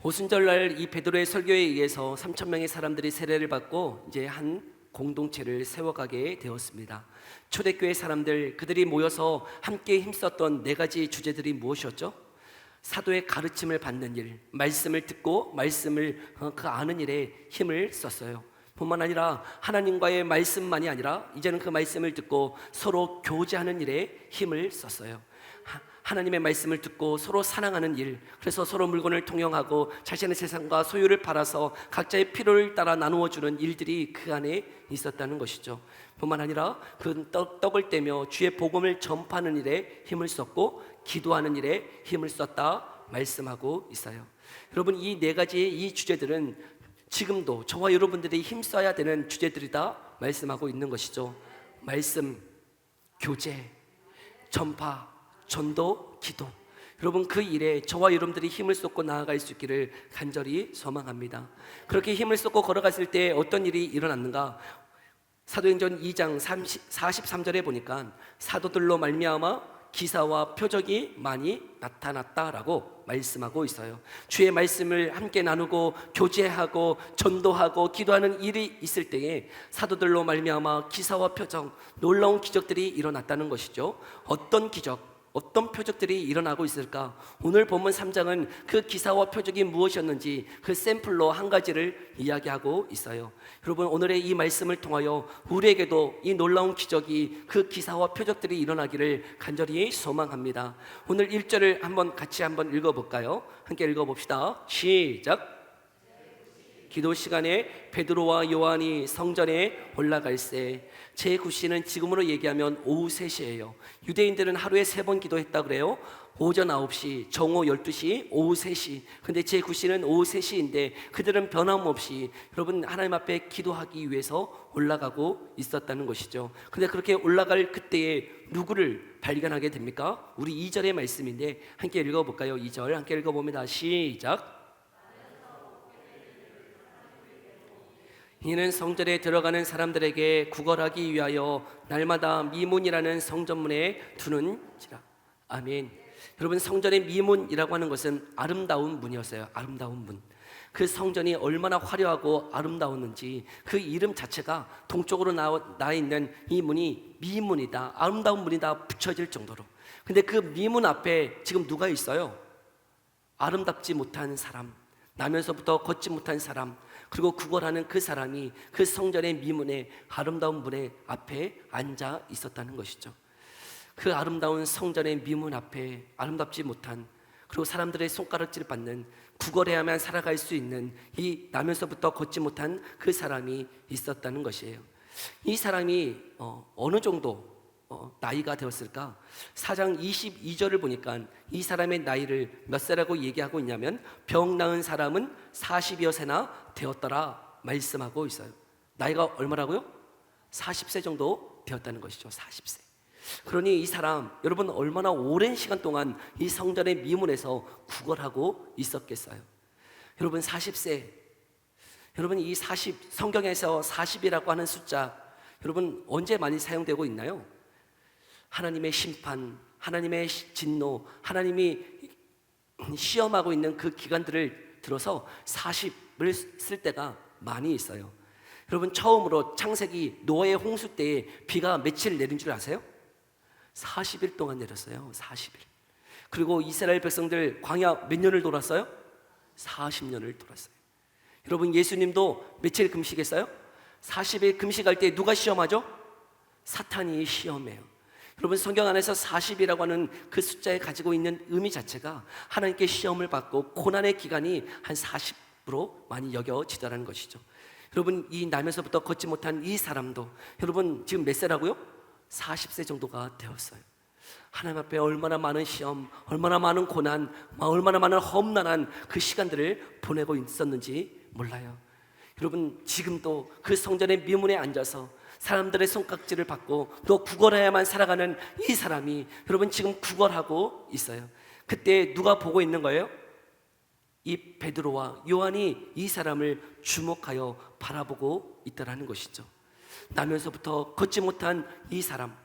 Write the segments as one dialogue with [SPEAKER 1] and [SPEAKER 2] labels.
[SPEAKER 1] 오순절날 이 베드로의 설교에 의해서 3천 명의 사람들이 세례를 받고 이제 한 공동체를 세워가게 되었습니다. 초대교회 사람들, 그들이 모여서 함께 힘썼던 네 가지 주제들이 무엇이었죠? 사도의 가르침을 받는 일, 말씀을 듣고 말씀을 그 아는 일에 힘을 썼어요. 뿐만 아니라 하나님과의 말씀만이 아니라 이제는 그 말씀을 듣고 서로 교제하는 일에 힘을 썼어요. 하나님의 말씀을 듣고 서로 사랑하는 일, 그래서 서로 물건을 통용하고 자신의 세상과 소유를 팔아서 각자의 필요를 따라 나누어 주는 일들이 그 안에 있었다는 것이죠. 뿐만 아니라 그 떡을 떼며 주의 복음을 전파하는 일에 힘을 썼고 기도하는 일에 힘을 썼다 말씀하고 있어요. 여러분, 이 네 가지의 이 주제들은 지금도 저와 여러분들이 힘써야 되는 주제들이다 말씀하고 있는 것이죠. 말씀, 교제, 전파, 전도, 기도. 여러분, 그 일에 저와 여러분들이 힘을 쏟고 나아갈 수 있기를 간절히 소망합니다. 그렇게 힘을 쏟고 걸어갔을 때 어떤 일이 일어났는가? 사도행전 2장 43절에 보니까 사도들로 말미암아 기사와 표적이 많이 나타났다라고 말씀하고 있어요. 주의 말씀을 함께 나누고 교제하고 전도하고 기도하는 일이 있을 때에 사도들로 말미암아 기사와 표적, 놀라운 기적들이 일어났다는 것이죠. 어떤 기적, 어떤 표적들이 일어나고 있을까? 오늘 본문 3장은 그 기사와 표적이 무엇이었는지 그 샘플로 한 가지를 이야기하고 있어요. 여러분, 오늘의 이 말씀을 통하여 우리에게도 이 놀라운 기적이, 그 기사와 표적들이 일어나기를 간절히 소망합니다. 오늘 1절을 같이 한번 읽어볼까요? 함께 읽어봅시다. 시작. 기도 시간에 베드로와 요한이 성전에 올라갈새. 제9시는 지금으로 얘기하면 오후 3시예요. 유대인들은 하루에 3번 기도했다 그래요. 오전 9시, 정오 12시, 오후 3시. 근데 제9시는 오후 3시인데 그들은 변함없이 여러분 하나님 앞에 기도하기 위해서 올라가고 있었다는 것이죠. 근데 그렇게 올라갈 그때에 누구를 발견하게 됩니까? 우리 2절의 말씀인데 함께 읽어볼까요? 2절 함께 읽어봅니다. 시작. 이는 성전에 들어가는 사람들에게 구걸하기 위하여 날마다 미문이라는 성전문에 두는지라. 아멘. 여러분, 성전의 미문이라고 하는 것은 아름다운 문이었어요. 아름다운 문. 그 성전이 얼마나 화려하고 아름다웠는지 그 이름 자체가 동쪽으로 나 있는 이 문이 미문이다, 아름다운 문이다 붙여질 정도로. 근데 그 미문 앞에 지금 누가 있어요? 아름답지 못한 사람, 나면서부터 걷지 못한 사람, 그리고 구걸하는 그 사람이 그 성전의 미문에 아름다운 문의 앞에 앉아 있었다는 것이죠. 그 아름다운 성전의 미문 앞에 아름답지 못한, 그리고 사람들의 손가락질을 받는, 구걸해야만 살아갈 수 있는 이 나면서부터 걷지 못한 그 사람이 있었다는 것이에요. 이 사람이 어느 정도 나이가 되었을까? 4장 22절을 보니까 이 사람의 나이를 몇 세라고 얘기하고 있냐면 병 나은 사람은 40여 세나 되었더라 말씀하고 있어요. 나이가 얼마라고요? 40세 정도 되었다는 것이죠. 40세. 그러니 이 사람, 여러분 얼마나 오랜 시간 동안 이 성전의 미문에서 구걸하고 있었겠어요. 여러분 40세, 여러분 이 40, 성경에서 40이라고 하는 숫자 여러분 언제 많이 사용되고 있나요? 하나님의 심판, 하나님의 진노, 하나님이 시험하고 있는 그 기간들을 들어서 40을 쓸 때가 많이 있어요. 여러분, 처음으로 창세기 노아의 홍수 때에 비가 며칠 내린 줄 아세요? 40일 동안 내렸어요. 40일. 그리고 이스라엘 백성들 광야 몇 년을 돌았어요? 40년을 돌았어요. 여러분, 예수님도 며칠 금식했어요? 40일 금식할 때 누가 시험하죠? 사탄이 시험해요. 여러분, 성경 안에서 40이라고 하는 그 숫자에 가지고 있는 의미 자체가 하나님께 시험을 받고 고난의 기간이 한 40으로 많이 여겨지더라는 것이죠. 여러분, 이 나면서부터 걷지 못한 이 사람도 여러분 지금 몇 세라고요? 40세 정도가 되었어요. 하나님 앞에 얼마나 많은 시험, 얼마나 많은 고난, 얼마나 많은 험난한 그 시간들을 보내고 있었는지 몰라요. 여러분, 지금도 그 성전의 미문에 앉아서 사람들의 손깍지를 받고 또 구걸해야만 살아가는 이 사람이 여러분 지금 구걸하고 있어요. 그때 누가 보고 있는 거예요? 이 베드로와 요한이 이 사람을 주목하여 바라보고 있더라는 것이죠. 나면서부터 걷지 못한 이 사람,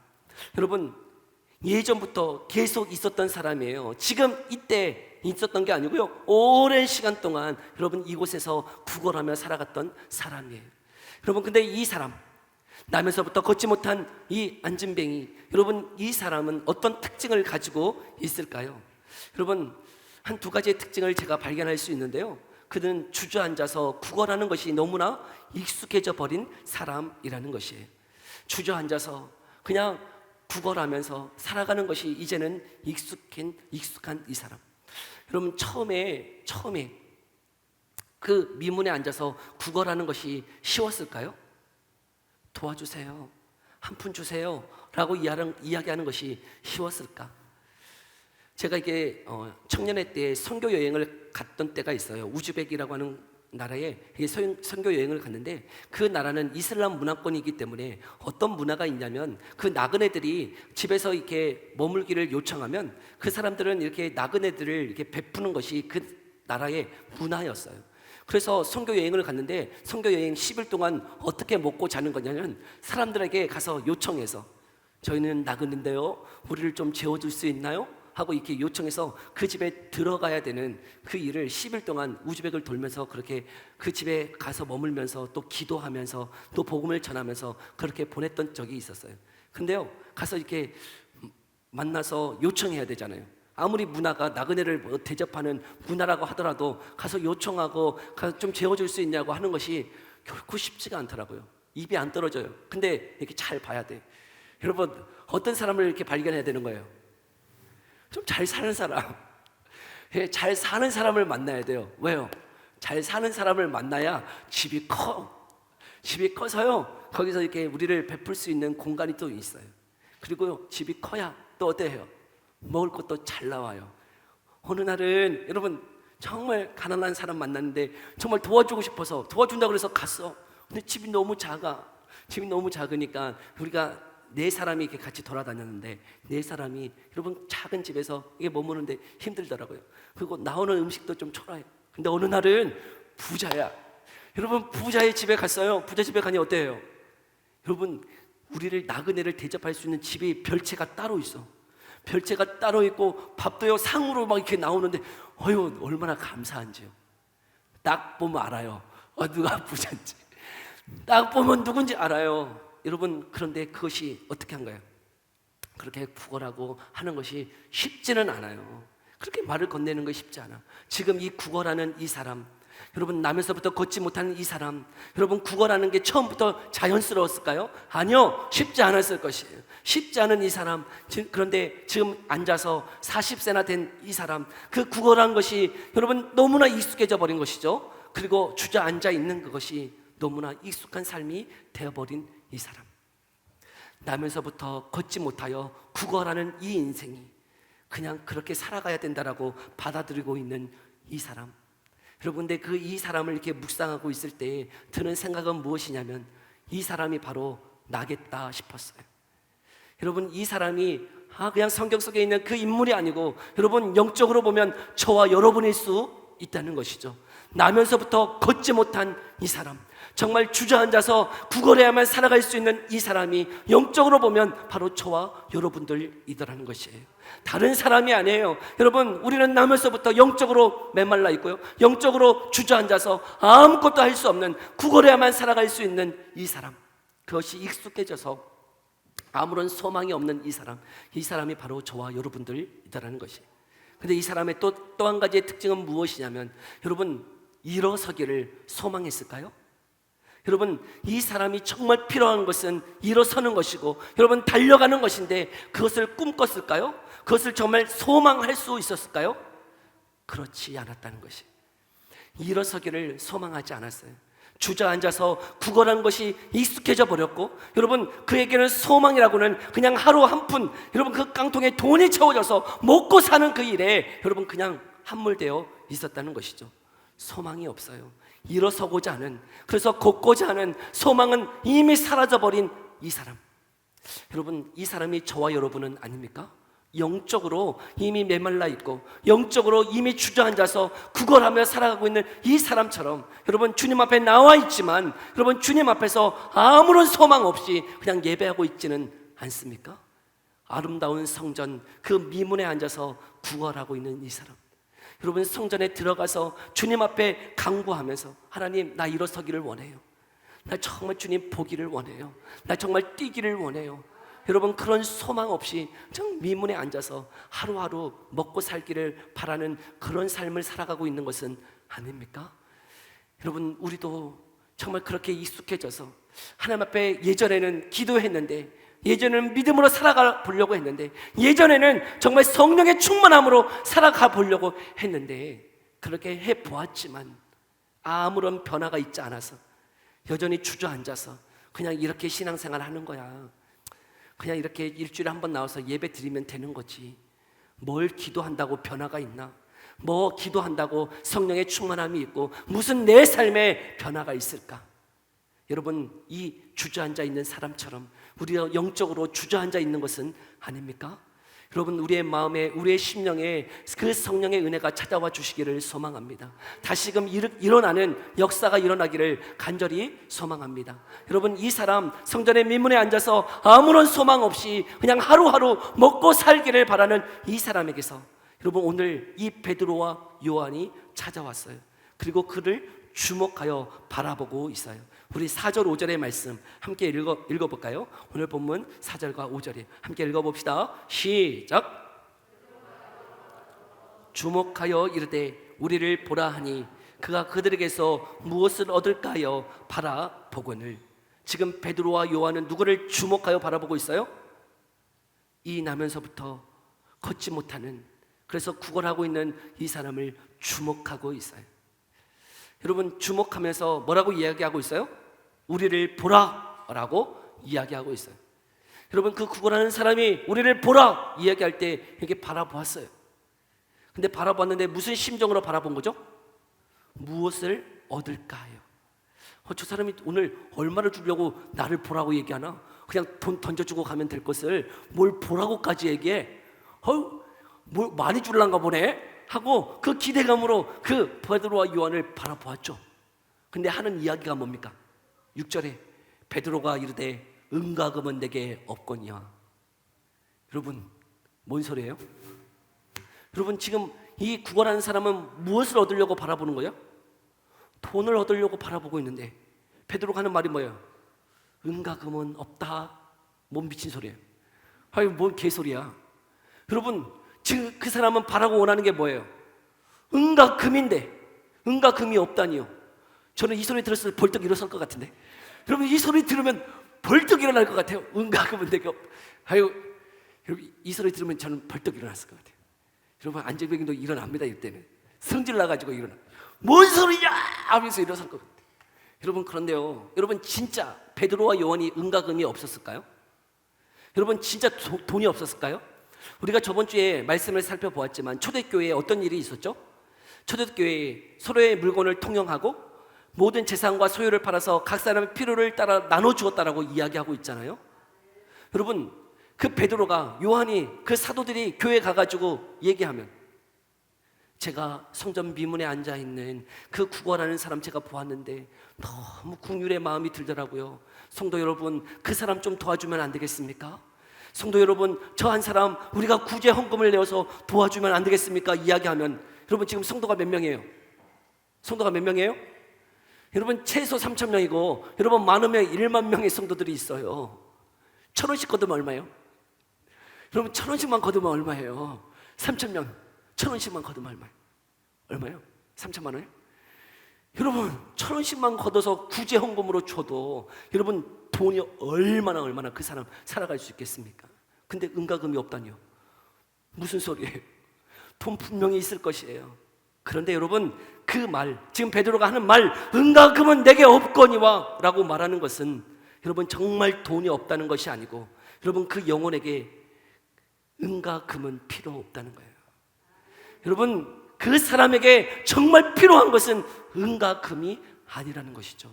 [SPEAKER 1] 여러분 예전부터 계속 있었던 사람이에요. 지금 이때 있었던 게 아니고요, 오랜 시간 동안 여러분 이곳에서 구걸하며 살아갔던 사람이에요. 여러분, 근데 이 사람, 나면서부터 걷지 못한 이 안진뱅이, 여러분 이 사람은 어떤 특징을 가지고 있을까요? 여러분, 한 두 가지의 특징을 제가 발견할 수 있는데요, 그는 주저앉아서 구걸하는 것이 너무나 익숙해져 버린 사람이라는 것이에요. 주저앉아서 그냥 구걸하면서 살아가는 것이 이제는 익숙한 이 사람. 여러분, 처음에 그 미문에 앉아서 구걸하는 것이 쉬웠을까요? 도와주세요, 한 푼 주세요 라고 이야기하는 것이 쉬웠을까? 제가 이게 청년회 때 선교 여행을 갔던 때가 있어요. 우즈벡이라고 하는 나라에 선교 여행을 갔는데, 그 나라는 이슬람 문화권이기 때문에 어떤 문화가 있냐면, 그 나그네들이 집에서 이렇게 머물기를 요청하면 그 사람들은 이렇게 나그네들을 이렇게 베푸는 것이 그 나라의 문화였어요. 그래서 선교 여행을 갔는데, 선교 여행 10일 동안 어떻게 먹고 자는 거냐면, 사람들에게 가서 요청해서, 저희는 나그네인데요, 우리를 좀 재워줄 수 있나요? 하고 이렇게 요청해서 그 집에 들어가야 되는 그 일을 10일 동안 우즈벡을 돌면서 그렇게 그 집에 가서 머물면서 또 기도하면서 또 복음을 전하면서 그렇게 보냈던 적이 있었어요. 근데요, 가서 이렇게 만나서 요청해야 되잖아요. 아무리 문화가 나그네를 대접하는 문화라고 하더라도 가서 요청하고 가서 좀 재워줄 수 있냐고 하는 것이 결코 쉽지가 않더라고요. 입이 안 떨어져요. 근데 이렇게 잘 봐야 돼. 여러분, 어떤 사람을 이렇게 발견해야 되는 거예요? 좀 잘 사는 사람, 잘 사는 사람을 만나야 돼요. 왜요? 잘 사는 사람을 만나야 집이 커서요, 거기서 이렇게 우리를 베풀 수 있는 공간이 또 있어요. 그리고 집이 커야 또 어때요? 먹을 것도 잘 나와요. 어느 날은 여러분, 정말 가난한 사람 만났는데 정말 도와주고 싶어서 도와준다고 그래서 갔어. 근데 집이 너무 작으니까 우리가 네 사람이 이렇게 같이 돌아다녔는데, 네 사람이 여러분 작은 집에서 이게 머무는데 힘들더라고요. 그리고 나오는 음식도 좀 초라해. 근데 어느 날은 부자야. 여러분, 부자의 집에 갔어요. 부자 집에 가니 어때요? 여러분, 우리를 나그네를 대접할 수 있는 집이 별채가 따로 있어. 별채가 따로 있고 밥도요 상으로 막 이렇게 나오는데, 어휴, 얼마나 감사한지요. 딱 보면 알아요. 누가 부자인지. 딱 보면 누군지 알아요. 여러분, 그런데 그것이 어떻게 한 거예요? 그렇게 구걸하고 하는 것이 쉽지는 않아요. 그렇게 말을 건네는 것이 쉽지 않아. 지금 이 구걸하는 이 사람, 여러분, 나면서부터 걷지 못하는 이 사람, 여러분, 구걸하는 게 처음부터 자연스러웠을까요? 아니요, 쉽지 않았을 것이에요. 쉽지 않은 이 사람, 그런데 지금 앉아서 40세나 된 이 사람, 그 구걸한 것이 여러분 너무나 익숙해져 버린 것이죠. 그리고 주저앉아 있는 그것이 너무나 익숙한 삶이 되어버린 이 사람, 나면서부터 걷지 못하여 구걸하는 이 인생이 그냥 그렇게 살아가야 된다라고 받아들이고 있는 이 사람. 여러분, 근데 그 이 사람을 이렇게 묵상하고 있을 때 드는 생각은 무엇이냐면, 이 사람이 바로 나겠다 싶었어요. 여러분, 이 사람이 그냥 성경 속에 있는 그 인물이 아니고, 여러분 영적으로 보면 저와 여러분일 수 있다는 것이죠. 나면서부터 걷지 못한 이 사람, 정말 주저앉아서 구걸해야만 살아갈 수 있는 이 사람이 영적으로 보면 바로 저와 여러분들이더라는 것이에요. 다른 사람이 아니에요. 여러분, 우리는 나면서부터 영적으로 메말라 있고요, 영적으로 주저앉아서 아무것도 할 수 없는, 구걸해야만 살아갈 수 있는 이 사람, 그것이 익숙해져서 아무런 소망이 없는 이 사람이 바로 저와 여러분들이더라는 것이에요. 근데 이 사람의 또 한 가지의 특징은 무엇이냐면, 여러분, 일어서기를 소망했을까요? 여러분, 이 사람이 정말 필요한 것은 일어서는 것이고, 여러분, 달려가는 것인데 그것을 꿈꿨을까요? 그것을 정말 소망할 수 있었을까요? 그렇지 않았다는 것이, 일어서기를 소망하지 않았어요. 주저앉아서 구걸한 것이 익숙해져 버렸고, 여러분, 그에게는 소망이라고는 그냥 하루 한 푼, 여러분 그 깡통에 돈이 채워져서 먹고 사는 그 일에 여러분 그냥 함몰되어 있었다는 것이죠. 소망이 없어요. 일어서고자 하는, 그래서 걷고자 하는 소망은 이미 사라져버린 이 사람. 여러분, 이 사람이 저와 여러분은 아닙니까? 영적으로 이미 메말라 있고 영적으로 이미 주저앉아서 구걸하며 살아가고 있는 이 사람처럼, 여러분, 주님 앞에 나와 있지만 여러분 주님 앞에서 아무런 소망 없이 그냥 예배하고 있지는 않습니까? 아름다운 성전 그 미문에 앉아서 구걸하고 있는 이 사람. 여러분, 성전에 들어가서 주님 앞에 간구하면서 하나님, 나 일어서기를 원해요. 나 정말 주님 보기를 원해요. 나 정말 뛰기를 원해요. 여러분, 그런 소망 없이 정 미문에 앉아서 하루하루 먹고 살기를 바라는 그런 삶을 살아가고 있는 것은 아닙니까? 여러분, 우리도 정말 그렇게 익숙해져서 하나님 앞에 예전에는 기도했는데, 예전에는 믿음으로 살아가 보려고 했는데, 예전에는 정말 성령의 충만함으로 살아가 보려고 했는데, 그렇게 해보았지만 아무런 변화가 있지 않아서 여전히 주저앉아서 그냥 이렇게 신앙생활 하는 거야. 그냥 이렇게 일주일에 한 번 나와서 예배 드리면 되는 거지. 뭘 기도한다고 변화가 있나? 뭐 기도한다고 성령의 충만함이 있고 무슨 내 삶에 변화가 있을까? 여러분, 이 주저앉아 있는 사람처럼 우리가 영적으로 주저앉아 있는 것은 아닙니까? 여러분, 우리의 마음에, 우리의 심령에 그 성령의 은혜가 찾아와 주시기를 소망합니다. 다시금 일어나는 역사가 일어나기를 간절히 소망합니다. 여러분, 이 사람 성전의 민문에 앉아서 아무런 소망 없이 그냥 하루하루 먹고 살기를 바라는 이 사람에게서 여러분, 오늘 이 베드로와 요한이 찾아왔어요. 그리고 그를 주목하여 바라보고 있어요. 우리 4절 5절의 말씀 함께 읽어볼까요? 오늘 본문 4절과 5절에 함께 읽어봅시다. 시작. 주목하여 이르되 우리를 보라 하니 그가 그들에게서 무엇을 얻을까요? 바라보거늘. 지금 베드로와 요한은 누구를 주목하여 바라보고 있어요? 이 나면서부터 걷지 못하는, 그래서 구걸하고 있는 이 사람을 주목하고 있어요. 여러분, 주목하면서 뭐라고 이야기하고 있어요? 우리를 보라 라고 이야기하고 있어요. 여러분, 그 구걸하는 사람이 우리를 보라 이야기할 때 이렇게 바라보았어요. 근데 바라봤는데 무슨 심정으로 바라본 거죠? 무엇을 얻을까요? 저 사람이 오늘 얼마를 주려고 나를 보라고 얘기하나? 그냥 돈 던져주고 가면 될 것을 뭘 보라고까지 얘기해? 뭘 많이 줄란가 보네? 하고 그 기대감으로 그 베드로와 요한을 바라보았죠. 근데 하는 이야기가 뭡니까? 6절에 베드로가 이르되 은과 금은 내게 없거니와. 여러분, 뭔 소리예요? 여러분, 지금 이 구걸하는 사람은 무엇을 얻으려고 바라보는 거예요? 돈을 얻으려고 바라보고 있는데 베드로가 하는 말이 뭐예요? 은과 금은 없다. 뭔 미친 소리예요? 아유, 뭔 개소리야. 여러분, 지금 그 사람은 바라고 원하는 게 뭐예요? 은과 금인데 은과 금이 없다니요. 저는 이 소리 들었을 때 벌떡 일어설 것 같은데, 여러분, 이 소리 들으면 벌떡 일어날 것 같아요. 은과 금은 내게 아유, 여러분, 이 소리 들으면 저는 벌떡 일어났을 것 같아요. 여러분, 안정병도 일어납니다. 이때는 성질 나가지고 일어나. 뭔 소리냐 하면서 일어설 것 같아요. 여러분, 그런데요, 여러분, 진짜 베드로와 요한이 은과 금이 없었을까요? 여러분, 진짜 돈이 없었을까요? 우리가 저번 주에 말씀을 살펴보았지만 초대교회에 어떤 일이 있었죠? 초대교회에 서로의 물건을 통용하고 모든 재산과 소유를 팔아서 각 사람의 필요를 따라 나눠주었다라고 이야기하고 있잖아요. 여러분, 그 베드로가, 요한이, 그 사도들이 교회에 가가지고 얘기하면, 제가 성전 미문에 앉아있는 그 구걸하는 사람 제가 보았는데 너무 긍휼의 마음이 들더라고요. 성도 여러분, 그 사람 좀 도와주면 안 되겠습니까? 성도 여러분, 저 한 사람 우리가 구제 헌금을 내어서 도와주면 안 되겠습니까? 이야기하면, 여러분, 지금 성도가 몇 명이에요? 성도가 몇 명이에요? 여러분, 최소 3,000명이고 여러분, 많으면 1만 명의 성도들이 있어요. 1,000원씩 거두면 얼마예요? 여러분, 1,000원씩만 거두면 얼마예요? 3,000명 1,000원씩만 거두면 얼마예요? 3천만 원이요? 여러분, 1,000원씩만 걷어서 구제 헌금으로 줘도 여러분, 돈이 얼마나 그 사람 살아갈 수 있겠습니까? 근데 은과 금이 없다니요. 무슨 소리예요? 돈 분명히 있을 것이에요. 그런데 여러분, 그 말, 지금 베드로가 하는 말, 은과 금은 내게 없거니와 라고 말하는 것은 여러분, 정말 돈이 없다는 것이 아니고 여러분, 그 영혼에게 은과 금은 필요 없다는 거예요. 여러분, 그 사람에게 정말 필요한 것은 은과 금이 아니라는 것이죠.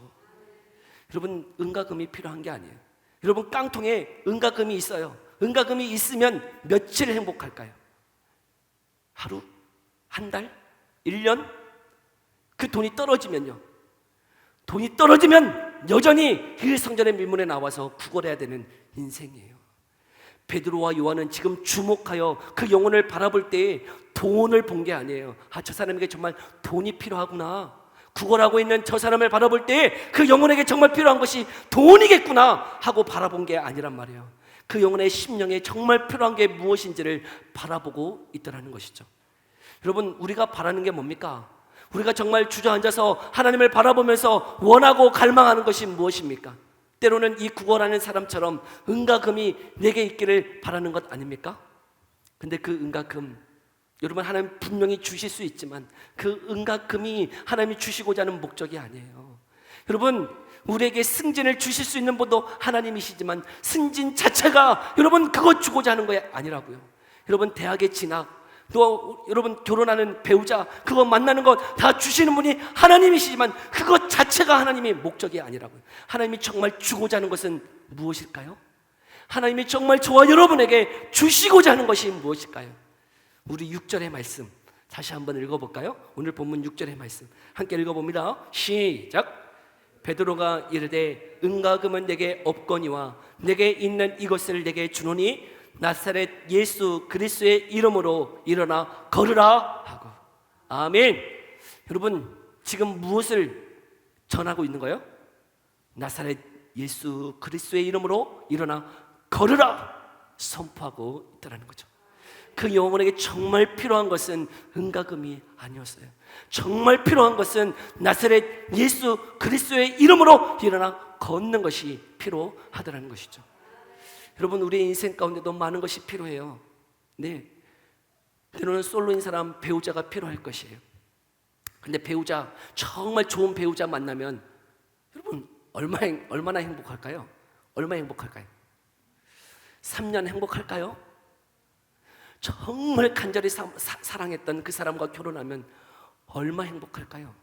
[SPEAKER 1] 여러분, 은과 금이 필요한 게 아니에요. 여러분, 깡통에 은과 금이 있어요. 은과 금이 있으면 며칠 행복할까요? 하루? 한 달? 1년? 그 돈이 떨어지면요, 돈이 떨어지면 여전히 그 성전의 민문에 나와서 구걸해야 되는 인생이에요. 베드로와 요한은 지금 주목하여 그 영혼을 바라볼 때 돈을 본 게 아니에요. 저 사람에게 정말 돈이 필요하구나. 구걸하고 있는 저 사람을 바라볼 때 그 영혼에게 정말 필요한 것이 돈이겠구나 하고 바라본 게 아니란 말이에요. 그 영혼의 심령에 정말 필요한 게 무엇인지를 바라보고 있더라는 것이죠. 여러분, 우리가 바라는 게 뭡니까? 우리가 정말 주저앉아서 하나님을 바라보면서 원하고 갈망하는 것이 무엇입니까? 때로는 이 구걸하는 사람처럼 은과 금이 내게 있기를 바라는 것 아닙니까? 근데 그 은과 금, 여러분, 하나님 분명히 주실 수 있지만 그 은과 금이 하나님이 주시고자 하는 목적이 아니에요. 여러분, 우리에게 승진을 주실 수 있는 분도 하나님이시지만 승진 자체가 여러분 그것 주고자 하는 게 아니라고요. 여러분, 대학에 진학, 또 여러분 결혼하는 배우자, 그거 만나는 것 다 주시는 분이 하나님이시지만 그것 자체가 하나님의 목적이 아니라고요. 하나님이 정말 주고자 하는 것은 무엇일까요? 하나님이 정말 저와 여러분에게 주시고자 하는 것이 무엇일까요? 우리 6절의 말씀 다시 한번 읽어볼까요? 오늘 본문 6절의 말씀 함께 읽어봅니다. 시작. 베드로가 이르되 은과 금은 내게 없거니와 내게 있는 이것을 내게 주노니 나사렛 예수 그리스도의 이름으로 일어나 걸으라 하고. 아멘. 여러분, 지금 무엇을 전하고 있는 거예요? 나사렛 예수 그리스도의 이름으로 일어나 걸으라 선포하고 있다는 거죠. 그 영혼에게 정말 필요한 것은 은과 금이 아니었어요. 정말 필요한 것은 나사렛 예수 그리스도의 이름으로 일어나 걷는 것이 필요하다는 것이죠. 여러분, 우리의 인생 가운데도 많은 것이 필요해요. 네, 때로는 솔로인 사람 배우자가 필요할 것이에요. 근데 배우자, 정말 좋은 배우자 만나면 여러분 얼마나 행복할까요? 얼마나 행복할까요? 3년 행복할까요? 정말 간절히 사랑했던 그 사람과 결혼하면 얼마 행복할까요?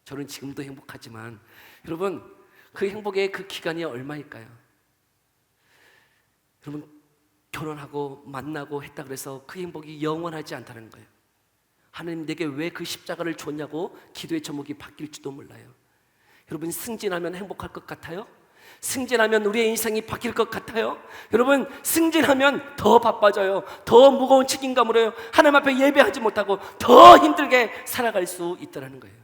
[SPEAKER 1] 저는 지금도 행복하지만 여러분, 그 행복의 그 기간이 얼마일까요? 여러분, 결혼하고 만나고 했다 그래서 그 행복이 영원하지 않다는 거예요. 하나님 내게 왜 그 십자가를 줬냐고 기도의 제목이 바뀔지도 몰라요. 여러분, 승진하면 행복할 것 같아요? 승진하면 우리의 인생이 바뀔 것 같아요? 여러분, 승진하면 더 바빠져요. 더 무거운 책임감으로 해요. 하나님 앞에 예배하지 못하고 더 힘들게 살아갈 수 있다는 거예요.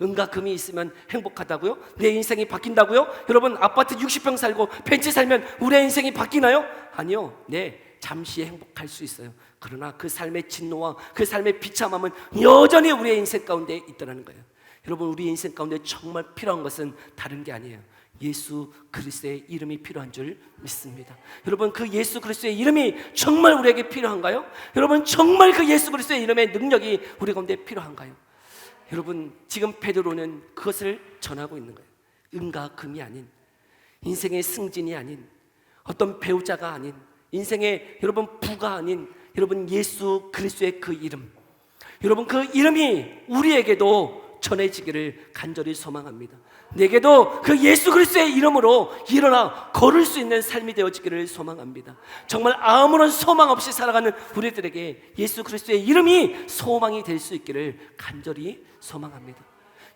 [SPEAKER 1] 은과 금이 있으면 행복하다고요? 내 인생이 바뀐다고요? 여러분, 아파트 60평 살고 벤치 살면 우리의 인생이 바뀌나요? 아니요. 네, 잠시 행복할 수 있어요. 그러나 그 삶의 진노와 그 삶의 비참함은 여전히 우리의 인생 가운데 있다는 거예요. 여러분, 우리 인생 가운데 정말 필요한 것은 다른 게 아니에요. 예수 그리스도의 이름이 필요한 줄 믿습니다. 여러분, 그 예수 그리스도의 이름이 정말 우리에게 필요한가요? 여러분, 정말 그 예수 그리스도의 이름의 능력이 우리 가운데 필요한가요? 여러분, 지금 베드로는 그것을 전하고 있는 거예요. 은과 금이 아닌, 인생의 승진이 아닌, 어떤 배우자가 아닌, 인생의 여러분 부가 아닌 여러분 예수 그리스도의 그 이름, 여러분 그 이름이 우리에게도 전해지기를 간절히 소망합니다. 내게도 그 예수 그리스도의 이름으로 일어나 걸을 수 있는 삶이 되어지기를 소망합니다. 정말 아무런 소망 없이 살아가는 우리들에게 예수 그리스도의 이름이 소망이 될 수 있기를 간절히 소망합니다.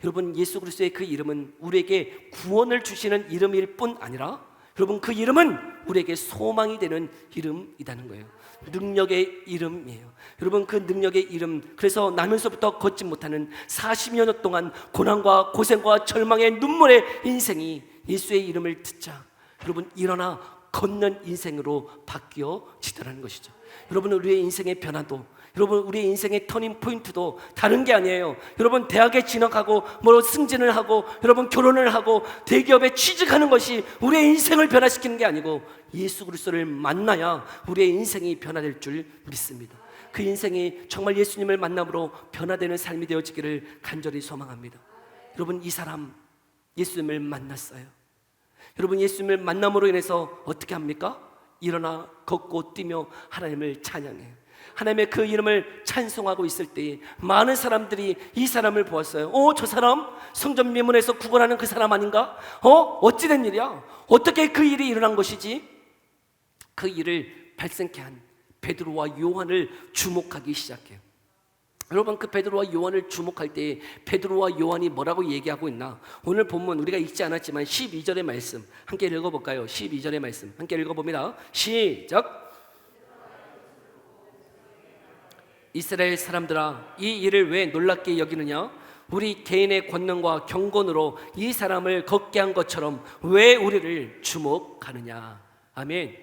[SPEAKER 1] 여러분, 예수 그리스도의 그 이름은 우리에게 구원을 주시는 이름일 뿐 아니라 여러분 그 이름은 우리에게 소망이 되는 이름이라는 거예요. 능력의 이름이에요. 여러분, 그 능력의 이름, 그래서 나면서부터 걷지 못하는 40여 년 동안 고난과 고생과 절망의 눈물의 인생이 예수의 이름을 듣자 여러분 일어나 걷는 인생으로 바뀌어지더라는 것이죠. 여러분, 우리의 인생의 변화도, 여러분 우리의 인생의 터닝 포인트도 다른 게 아니에요. 여러분, 대학에 진학하고 뭐 승진을 하고 여러분 결혼을 하고 대기업에 취직하는 것이 우리의 인생을 변화시키는 게 아니고 예수 그리스도를 만나야 우리의 인생이 변화될 줄 믿습니다. 그 인생이 정말 예수님을 만남으로 변화되는 삶이 되어지기를 간절히 소망합니다. 여러분, 이 사람 예수님을 만났어요. 여러분, 예수님을 만남으로 인해서 어떻게 합니까? 일어나 걷고 뛰며 하나님을 찬양해요. 하나님의 그 이름을 찬송하고 있을 때 많은 사람들이 이 사람을 보았어요. 저 사람 성전 미문에서 구걸하는 그 사람 아닌가? 어찌된 일이야? 어떻게 그 일이 일어난 것이지? 그 일을 발생케 한 베드로와 요한을 주목하기 시작해요. 여러분, 그 베드로와 요한을 주목할 때 베드로와 요한이 뭐라고 얘기하고 있나? 오늘 본문 우리가 읽지 않았지만 12절의 말씀 함께 읽어볼까요? 12절의 말씀 함께 읽어봅니다. 시작. 이스라엘 사람들아, 이 일을 왜 놀랍게 여기느냐? 우리 개인의 권능과 경건으로 이 사람을 걷게 한 것처럼 왜 우리를 주목하느냐? 아멘.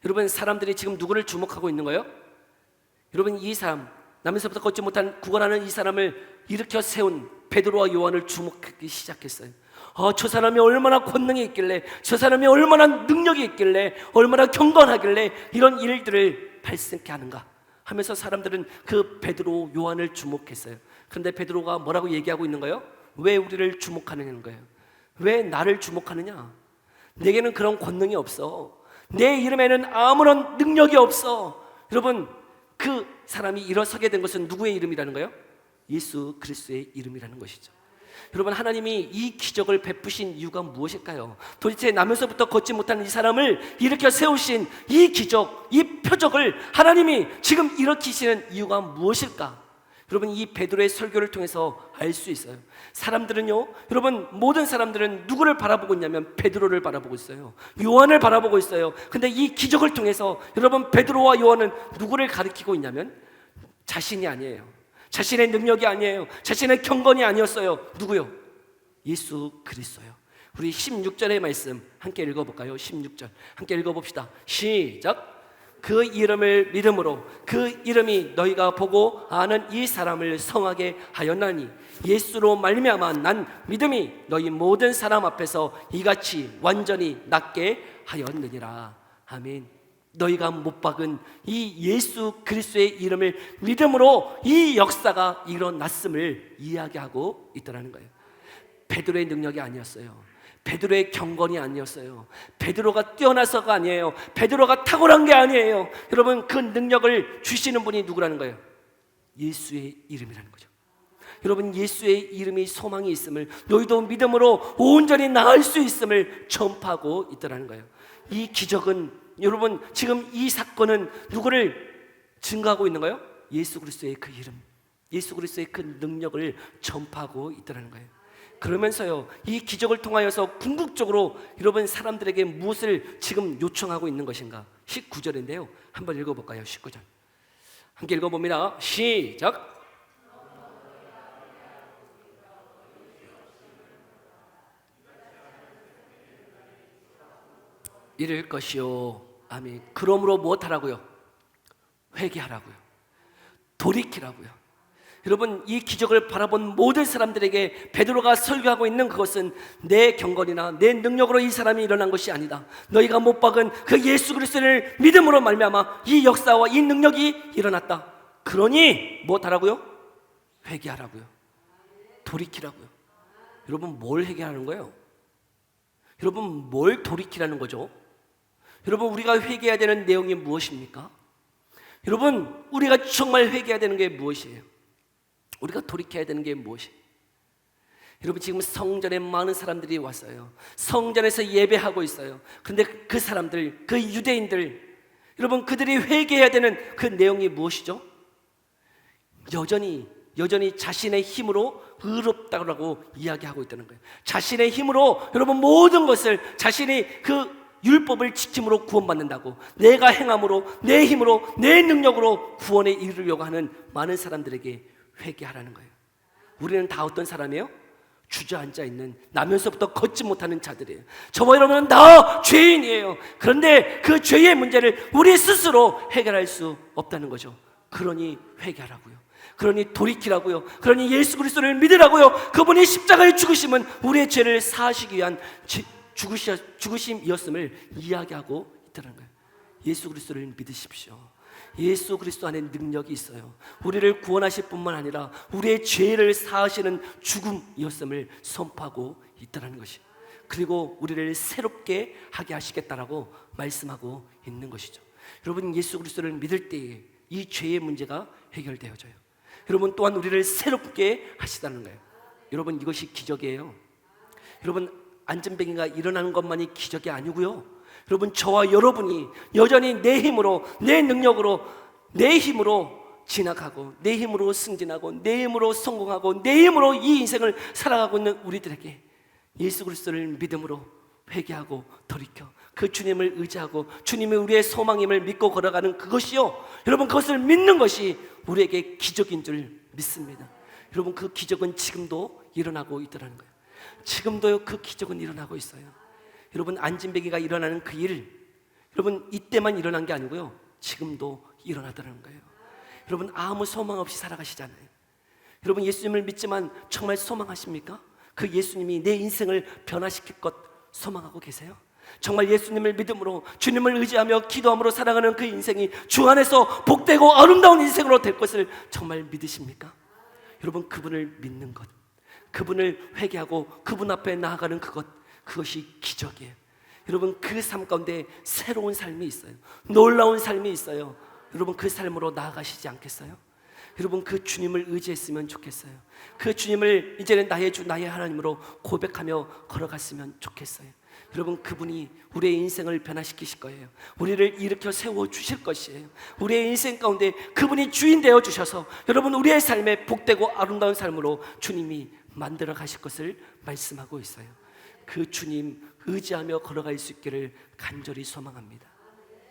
[SPEAKER 1] 여러분, 사람들이 지금 누구를 주목하고 있는 거예요? 여러분, 이 사람, 남에서부터 걷지 못한 구걸하는 이 사람을 일으켜 세운 베드로와 요한을 주목하기 시작했어요. 저 사람이 얼마나 권능이 있길래, 저 사람이 얼마나 능력이 있길래, 얼마나 경건하길래 이런 일들을 발생케 하는가 하면서 사람들은 그 베드로, 요한을 주목했어요. 그런데 베드로가 뭐라고 얘기하고 있는 거예요? 왜 우리를 주목하느냐는 거예요. 왜 나를 주목하느냐? 내게는 그런 권능이 없어. 내 이름에는 아무런 능력이 없어. 여러분, 그 사람이 일어서게 된 것은 누구의 이름이라는 거예요? 예수 그리스도의 이름이라는 것이죠. 여러분, 하나님이 이 기적을 베푸신 이유가 무엇일까요? 도대체 나면서부터 걷지 못하는 이 사람을 일으켜 세우신 이 기적, 이 표적을 하나님이 지금 일으키시는 이유가 무엇일까? 여러분, 이 베드로의 설교를 통해서 알 수 있어요. 사람들은요, 여러분, 모든 사람들은 누구를 바라보고 있냐면 베드로를 바라보고 있어요. 요한을 바라보고 있어요. 근데 이 기적을 통해서 여러분, 베드로와 요한은 누구를 가리키고 있냐면 자신이 아니에요. 자신의 능력이 아니에요. 자신의 경건이 아니었어요. 누구요? 예수 그리스도요. 우리 16절의 말씀 함께 읽어볼까요? 16절 함께 읽어봅시다. 시작. 그 이름을 믿음으로 그 이름이 너희가 보고 아는 이 사람을 성하게 하였나니 예수로 말미암아 난 믿음이 너희 모든 사람 앞에서 이같이 완전히 낫게 하였느니라. 아멘. 너희가 못 박은 이 예수 그리스도의 이름을 믿음으로 이 역사가 일어났음을 이야기하고 있더라는 거예요. 베드로의 능력이 아니었어요. 베드로의 경건이 아니었어요. 베드로가 뛰어나서가 아니에요. 베드로가 탁월한 게 아니에요. 여러분, 그 능력을 주시는 분이 누구라는 거예요? 예수의 이름이라는 거죠. 여러분, 예수의 이름이 소망이 있음을, 너희도 믿음으로 온전히 나을 수 있음을 전파하고 있더라는 거예요. 이 기적은, 여러분, 지금 이 사건은 누구를 증거하고 있는 거예요? 예수 그리스도의 그 이름, 예수 그리스도의 그 능력을 전파하고 있더라는 거예요. 그러면서요, 이 기적을 통하여서 궁극적으로 여러분, 사람들에게 무엇을 지금 요청하고 있는 것인가? 19절인데요 한번 읽어볼까요? 19절 함께 읽어봅니다. 시작. 이를 것이요. 아멘. 그러므로 무엇하라고요? 회개하라고요. 돌이키라고요. 여러분, 이 기적을 바라본 모든 사람들에게 베드로가 설교하고 있는 그것은 내 경건이나 내 능력으로 이 사람이 일어난 것이 아니다. 너희가 못 박은 그 예수 그리스도를 믿음으로 말미암아 이 역사와 이 능력이 일어났다. 그러니 무엇하라고요? 회개하라고요. 돌이키라고요. 여러분, 뭘 회개하는 거예요? 여러분, 뭘 돌이키라는 거죠? 여러분, 우리가 회개해야 되는 내용이 무엇입니까? 여러분, 우리가 정말 회개해야 되는 게 무엇이에요? 우리가 돌이켜야 되는 게 무엇이에요? 여러분, 지금 성전에 많은 사람들이 왔어요. 성전에서 예배하고 있어요. 그런데 그 사람들, 그 유대인들, 여러분, 그들이 회개해야 되는 그 내용이 무엇이죠? 여전히 자신의 힘으로 의롭다고 이야기하고 있다는 거예요. 자신의 힘으로 여러분 모든 것을, 자신이 그 율법을 지킴으로 구원받는다고, 내가 행함으로, 내 힘으로, 내 능력으로 구원에 이르려고 하는 많은 사람들에게 회개하라는 거예요. 우리는 다 어떤 사람이에요? 주저앉아 있는, 나면서부터 걷지 못하는 자들이에요. 저와 여러분은 다 죄인이에요. 그런데 그 죄의 문제를 우리 스스로 해결할 수 없다는 거죠. 그러니 회개하라고요. 그러니 돌이키라고요. 그러니 예수 그리스도를 믿으라고요. 그분이 십자가에 죽으심은 우리의 죄를 사하시기 위한 죽으심이었음을 이야기하고 있다는 거예요. 예수 그리스도를 믿으십시오. 예수 그리스도 안에 능력이 있어요. 우리를 구원하실 뿐만 아니라 우리의 죄를 사하시는 죽음이었음을 선포하고 있다는 것이, 그리고 우리를 새롭게 하게 하시겠다라고 말씀하고 있는 것이죠. 여러분, 예수 그리스도를 믿을 때에 이 죄의 문제가 해결되어져요. 여러분, 또한 우리를 새롭게 하시다는 거예요. 여러분, 이것이 기적이에요. 여러분, 안전뱅이가 일어나는 것만이 기적이 아니고요, 여러분, 저와 여러분이 여전히 내 힘으로, 내 능력으로, 내 힘으로 진학하고, 내 힘으로 승진하고, 내 힘으로 성공하고, 내 힘으로 이 인생을 살아가고 있는 우리들에게 예수 그리스도를 믿음으로 회개하고 돌이켜 그 주님을 의지하고 주님이 우리의 소망임을 믿고 걸어가는 그것이요, 여러분 그것을 믿는 것이 우리에게 기적인 줄 믿습니다. 여러분 그 기적은 지금도 일어나고 있더라는 거예요. 지금도요 그 기적은 일어나고 있어요. 여러분 안진뱅이가 일어나는 그 일, 여러분 이때만 일어난 게 아니고요 지금도 일어나더라는 거예요. 여러분 아무 소망 없이 살아가시잖아요. 여러분 예수님을 믿지만 정말 소망하십니까? 그 예수님이 내 인생을 변화시킬 것 소망하고 계세요? 정말 예수님을 믿음으로 주님을 의지하며 기도함으로 살아가는 그 인생이 주 안에서 복되고 아름다운 인생으로 될 것을 정말 믿으십니까? 여러분 그분을 믿는 것, 그분을 회개하고 그분 앞에 나아가는 그것이 기적이에요. 여러분 그 삶 가운데 새로운 삶이 있어요. 놀라운 삶이 있어요. 여러분 그 삶으로 나아가시지 않겠어요? 여러분 그 주님을 의지했으면 좋겠어요. 그 주님을 이제는 나의 주 나의 하나님으로 고백하며 걸어갔으면 좋겠어요. 여러분 그분이 우리의 인생을 변화시키실 거예요. 우리를 일으켜 세워주실 것이에요. 우리의 인생 가운데 그분이 주인 되어 주셔서 여러분 우리의 삶에 복되고 아름다운 삶으로 주님이 만들어 가실 것을 말씀하고 있어요. 그 주님 의지하며 걸어갈 수 있기를 간절히 소망합니다.